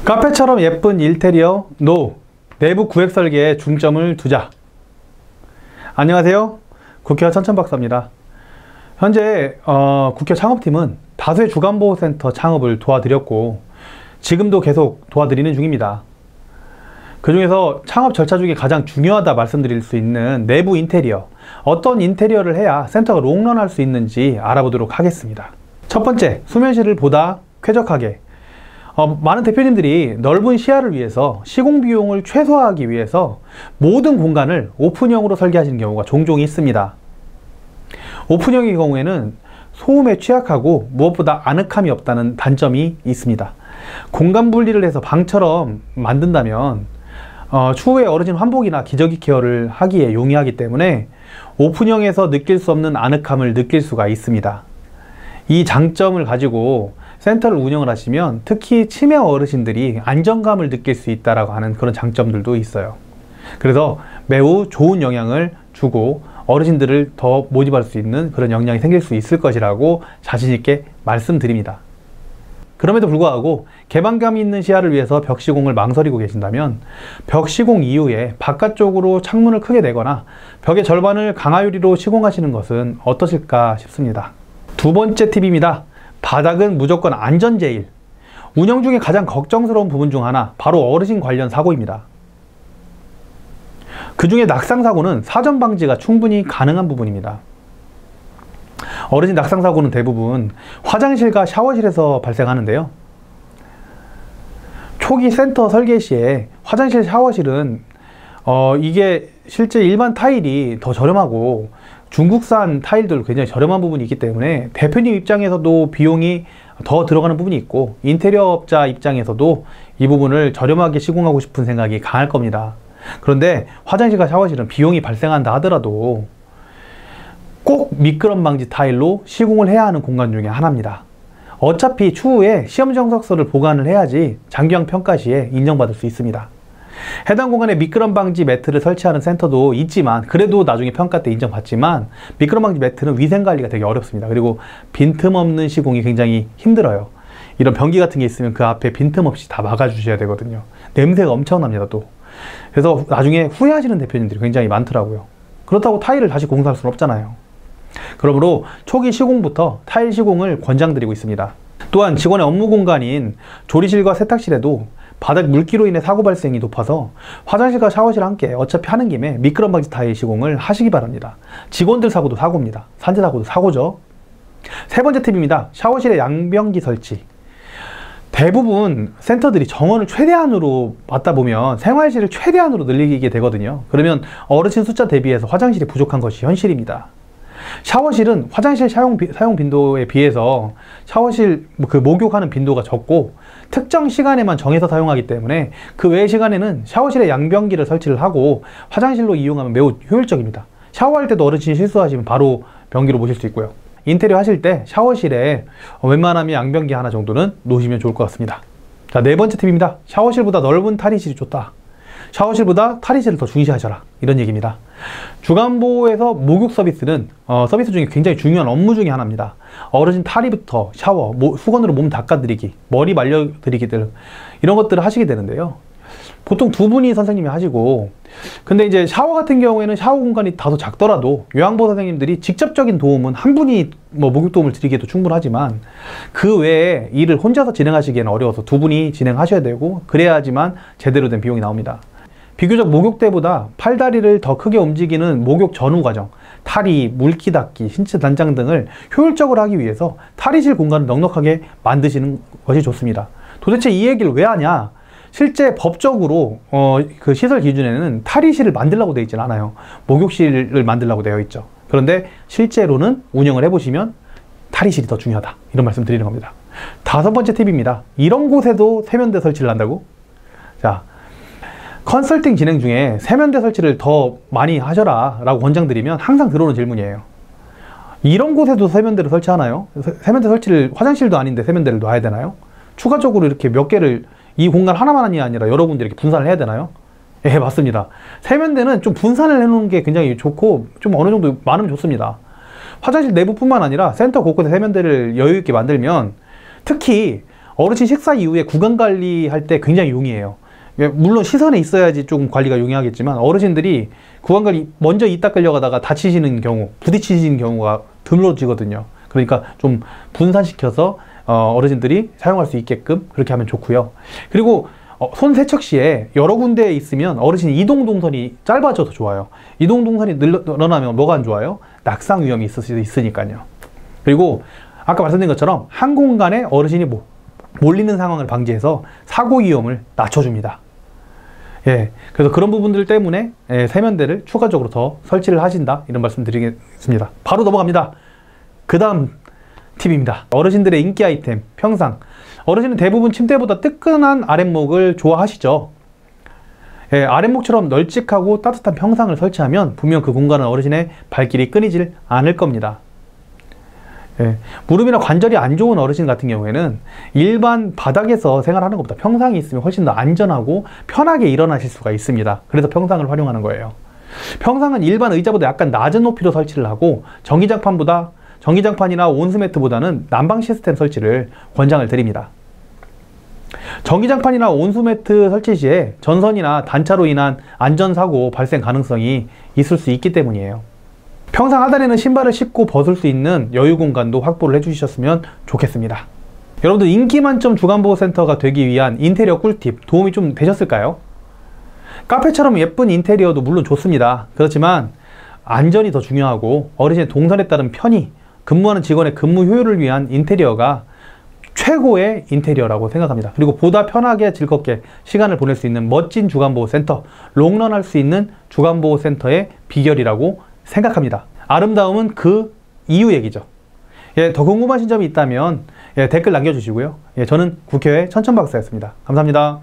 카페처럼 예쁜 인테리어 NO! 내부 구획 설계에 중점을 두자. 안녕하세요, 국회와 천천박사입니다. 현재 국회 창업팀은 다수의 주간보호센터 창업을 도와드렸고 지금도 계속 도와드리는 중입니다. 그 중에서 창업 절차 중에 가장 중요하다 말씀드릴 수 있는 내부 인테리어, 어떤 인테리어를 해야 센터가 롱런할 수 있는지 알아보도록 하겠습니다. 첫 번째, 수면실을 보다 쾌적하게. 많은 대표님들이 넓은 시야를 위해서 시공 비용을 최소화하기 위해서 모든 공간을 오픈형으로 설계하시는 경우가 종종 있습니다. 오픈형의 경우에는 소음에 취약하고 무엇보다 아늑함이 없다는 단점이 있습니다. 공간 분리를 해서 방처럼 만든다면 추후에 어르신 환복이나 기저귀 케어를 하기에 용이하기 때문에 오픈형에서 느낄 수 없는 아늑함을 느낄 수가 있습니다. 이 장점을 가지고 센터를 운영을 하시면 특히 치매 어르신들이 안정감을 느낄 수 있다고 하는 그런 장점들도 있어요. 그래서 매우 좋은 영향을 주고 어르신들을 더 모집할 수 있는 그런 역량이 생길 수 있을 것이라고 자신 있게 말씀드립니다. 그럼에도 불구하고 개방감 있는 시야를 위해서 벽 시공을 망설이고 계신다면 벽 시공 이후에 바깥쪽으로 창문을 크게 내거나 벽의 절반을 강화유리로 시공하시는 것은 어떠실까 싶습니다. 두 번째 팁입니다. 바닥은 무조건 안전 제일. 운영 중에 가장 걱정스러운 부분 중 하나, 바로 어르신 관련 사고입니다. 그 중에 낙상 사고는 사전 방지가 충분히 가능한 부분입니다. 어르신 낙상 사고는 대부분 화장실과 샤워실에서 발생하는데요. 초기 센터 설계 시에 화장실, 샤워실은 이게 실제 일반 타일이 더 저렴하고 중국산 타일들 굉장히 저렴한 부분이 있기 때문에 대표님 입장에서도 비용이 더 들어가는 부분이 있고 인테리어업자 입장에서도 이 부분을 저렴하게 시공하고 싶은 생각이 강할 겁니다. 그런데 화장실과 샤워실은 비용이 발생한다 하더라도 꼭 미끄럼 방지 타일로 시공을 해야 하는 공간 중에 하나입니다. 어차피 추후에 시험 정석서를 보관을 해야지 장기형 평가 시에 인정받을 수 있습니다. 해당 공간에 미끄럼 방지 매트를 설치하는 센터도 있지만 그래도 나중에 평가 때 인정받지만 미끄럼 방지 매트는 위생 관리가 되게 어렵습니다. 그리고 빈틈없는 시공이 굉장히 힘들어요. 이런 변기 같은 게 있으면 그 앞에 빈틈없이 다 막아주셔야 되거든요. 냄새가 엄청납니다 또. 그래서 나중에 후회하시는 대표님들이 굉장히 많더라고요. 그렇다고 타일을 다시 공사할 수는 없잖아요. 그러므로 초기 시공부터 타일 시공을 권장드리고 있습니다. 또한 직원의 업무 공간인 조리실과 세탁실에도 바닥 물기로 인해 사고 발생이 높아서 화장실과 샤워실 함께 어차피 하는 김에 미끄럼 방지 타일 시공을 하시기 바랍니다. 직원들 사고도 사고입니다. 산재 사고도 사고죠. 세 번째 팁입니다. 샤워실의 양변기 설치. 대부분 센터들이 정원을 최대한으로 맞다 보면 생활실을 최대한으로 늘리게 되거든요. 그러면 어르신 숫자 대비해서 화장실이 부족한 것이 현실입니다. 샤워실은 화장실 사용 빈도에 비해서 샤워실 그 목욕하는 빈도가 적고 특정 시간에만 정해서 사용하기 때문에 그 외의 시간에는 샤워실에 양변기를 설치를 하고 화장실로 이용하면 매우 효율적입니다. 샤워할 때도 어르신이 실수하시면 바로 변기로 모실 수 있고요. 인테리어 하실 때 샤워실에 웬만하면 양변기 하나 정도는 놓으시면 좋을 것 같습니다. 자, 네 번째 팁입니다. 샤워실보다 넓은 탈의실이 좋다. 샤워실보다 탈의실을 더 중시하셔라, 이런 얘기입니다. 주간보호에서 목욕 서비스는 서비스 중에 굉장히 중요한 업무 중에 하나입니다. 어르신 탈의부터 샤워, 수건으로 몸 닦아드리기, 머리 말려드리기 등 이런 것들을 하시게 되는데요. 보통 두 분이 선생님이 하시고, 근데 이제 샤워 같은 경우에는 샤워 공간이 다소 작더라도 요양보호 선생님들이 직접적인 도움은 한 분이 목욕 도움을 드리기에도 충분하지만 그 외에 일을 혼자서 진행하시기에는 어려워서 두 분이 진행하셔야 되고 그래야지만 제대로 된 비용이 나옵니다. 비교적 목욕 때보다 팔다리를 더 크게 움직이는 목욕 전후 과정, 탈의, 물기 닦기, 신체 단장 등을 효율적으로 하기 위해서 탈의실 공간을 넉넉하게 만드시는 것이 좋습니다. 도대체 이 얘기를 왜 하냐? 실제 법적으로 그 시설 기준에는 탈의실을 만들라고 되어 있지는 않아요. 목욕실을 만들라고 되어 있죠. 그런데 실제로는 운영을 해보시면 탈의실이 더 중요하다, 이런 말씀 드리는 겁니다. 다섯 번째 팁입니다. 이런 곳에도 세면대 설치를 한다고? 자, 컨설팅 진행 중에 세면대 설치를 더 많이 하셔라 라고 권장드리면 항상 들어오는 질문이에요. 이런 곳에도 세면대를 설치하나요? 세면대 설치를, 화장실도 아닌데 세면대를 놔야 되나요? 추가적으로 이렇게 몇 개를, 이 공간 하나만이 아니라 여러 군데 이렇게 분산을 해야 되나요? 예, 맞습니다. 세면대는 좀 분산을 해놓는 게 굉장히 좋고 좀 어느 정도 많으면 좋습니다. 화장실 내부뿐만 아니라 센터 곳곳에 세면대를 여유 있게 만들면 특히 어르신 식사 이후에 구강 관리할 때 굉장히 용이해요. 물론 시선에 있어야지 좀 관리가 용이하겠지만 어르신들이 구강 관리 먼저 입 닦으려고 하다가 다치시는 경우, 부딪히시는 경우가 드물어지거든요. 그러니까 좀 분산시켜서 어르신들이 사용할 수 있게끔 그렇게 하면 좋고요. 그리고 손 세척 시에 여러 군데에 있으면 어르신 이동 동선이 짧아져서 좋아요. 이동 동선이 늘어나면 뭐가 안 좋아요? 낙상 위험이 있을 수 있으니까요. 그리고 아까 말씀드린 것처럼 한 공간에 어르신이 몰리는 상황을 방지해서 사고 위험을 낮춰줍니다. 예, 그래서 그런 부분들 때문에 세면대를 추가적으로 더 설치를 하신다, 이런 말씀 드리겠습니다. 바로 넘어갑니다. 그 다음 팁입니다. 어르신들의 인기 아이템, 평상. 어르신은 대부분 침대보다 뜨끈한 아랫목을 좋아하시죠. 예, 아랫목처럼 널찍하고 따뜻한 평상을 설치하면 분명 그 공간은 어르신의 발길이 끊이질 않을 겁니다. 예, 무릎이나 관절이 안 좋은 어르신 같은 경우에는 일반 바닥에서 생활하는 것보다 평상이 있으면 훨씬 더 안전하고 편하게 일어나실 수가 있습니다. 그래서 평상을 활용하는 거예요. 평상은 일반 의자보다 약간 낮은 높이로 설치를 하고 전기장판이나 온수매트보다는 난방 시스템 설치를 권장을 드립니다. 전기장판이나 온수매트 설치 시에 전선이나 단차로 인한 안전사고 발생 가능성이 있을 수 있기 때문이에요. 평상 하단에는 신발을 신고 벗을 수 있는 여유 공간도 확보를 해주셨으면 좋겠습니다. 여러분들 인기 만점 주간보호센터가 되기 위한 인테리어 꿀팁 도움이 좀 되셨을까요? 카페처럼 예쁜 인테리어도 물론 좋습니다. 그렇지만 안전이 더 중요하고 어르신의 동선에 따른 편의, 근무하는 직원의 근무 효율을 위한 인테리어가 최고의 인테리어라고 생각합니다. 그리고 보다 편하게 즐겁게 시간을 보낼 수 있는 멋진 주간보호센터, 롱런할 수 있는 주간보호센터의 비결이라고 생각합니다. 아름다움은 그 이유 얘기죠. 예, 더 궁금하신 점이 있다면 댓글 남겨주시고요. 저는 국회의 천천박사였습니다. 감사합니다.